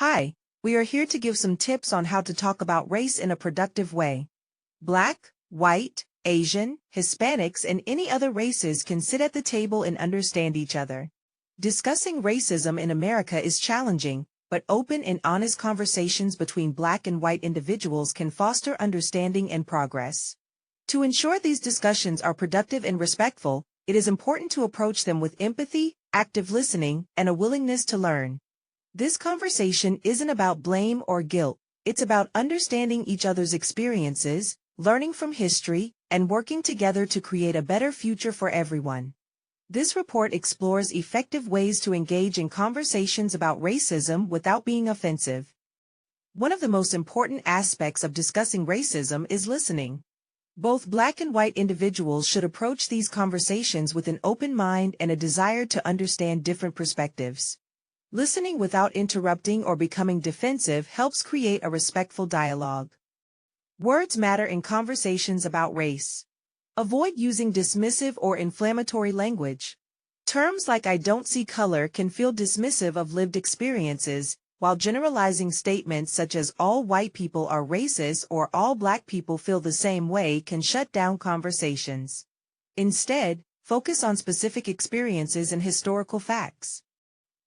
Hi, we are here to give some tips on how to talk about race in a productive way. Black, white, Asian, Hispanics, and any other races can sit at the table and understand each other. Discussing racism in America is challenging, but open and honest conversations between Black and white individuals can foster understanding and progress. To ensure these discussions are productive and respectful, it is important to approach them with empathy, active listening, and a willingness to learn. This conversation isn't about blame or guilt, it's about understanding each other's experiences, learning from history, and working together to create a better future for everyone. This report explores effective ways to engage in conversations about racism without being offensive. One of the most important aspects of discussing racism is listening. Both Black and white individuals should approach these conversations with an open mind and a desire to understand different perspectives. Listening without interrupting or becoming defensive helps create a respectful dialogue. Words matter in conversations about race. Avoid using dismissive or inflammatory language. Terms like "I don't see color" can feel dismissive of lived experiences, while generalizing statements such as "all white people are racist" or "all Black people feel the same way" can shut down conversations. Instead, focus on specific experiences and historical facts.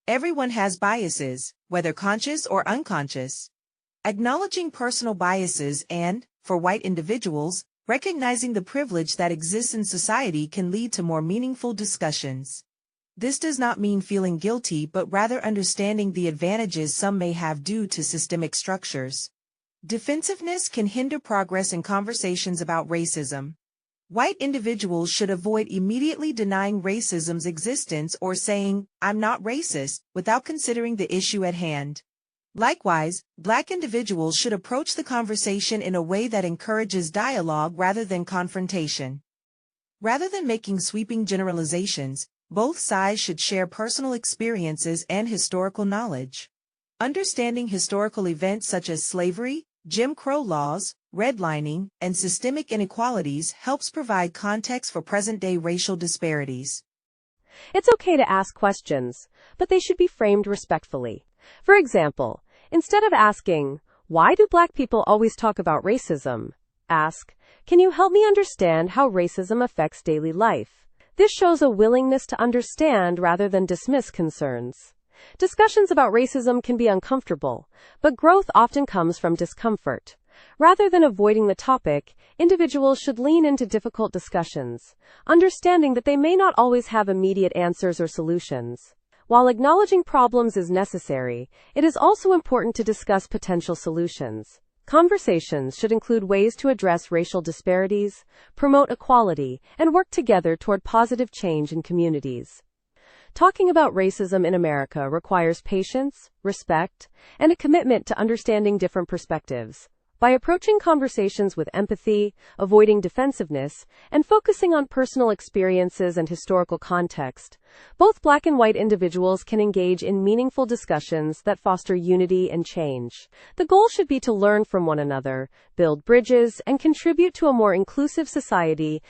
Everyone has biases, whether conscious or unconscious. Acknowledging personal biases and, for white individuals, recognizing the privilege that exists in society can lead to more meaningful discussions. This does not mean feeling guilty but rather understanding the advantages some may have due to systemic structures. Defensiveness can hinder progress in conversations about racism. White individuals should avoid immediately denying racism's existence or saying, "I'm not racist," without considering the issue at hand. Likewise, Black individuals should approach the conversation in a way that encourages dialogue rather than confrontation. Rather than making sweeping generalizations, both sides should share personal experiences and historical knowledge. Understanding historical events such as slavery, Jim Crow laws, redlining, and systemic inequalities helps provide context for present-day racial disparities. It's okay to ask questions, but they should be framed respectfully. For example, instead of asking, "Why do Black people always talk about racism?" ask, "Can you help me understand how racism affects daily life?" This shows a willingness to understand rather than dismiss concerns. Discussions about racism can be uncomfortable, but growth often comes from discomfort. Rather than avoiding the topic, individuals should lean into difficult discussions, understanding that they may not always have immediate answers or solutions. While acknowledging problems is necessary, it is also important to discuss potential solutions. Conversations should include ways to address racial disparities, promote equality, and work together toward positive change in communities. Talking about racism in America requires patience, respect, and a commitment to understanding different perspectives. By approaching conversations with empathy, avoiding defensiveness, and focusing on personal experiences and historical context, both Black and white individuals can engage in meaningful discussions that foster unity and change. The goal should be to learn from one another, build bridges, and contribute to a more inclusive society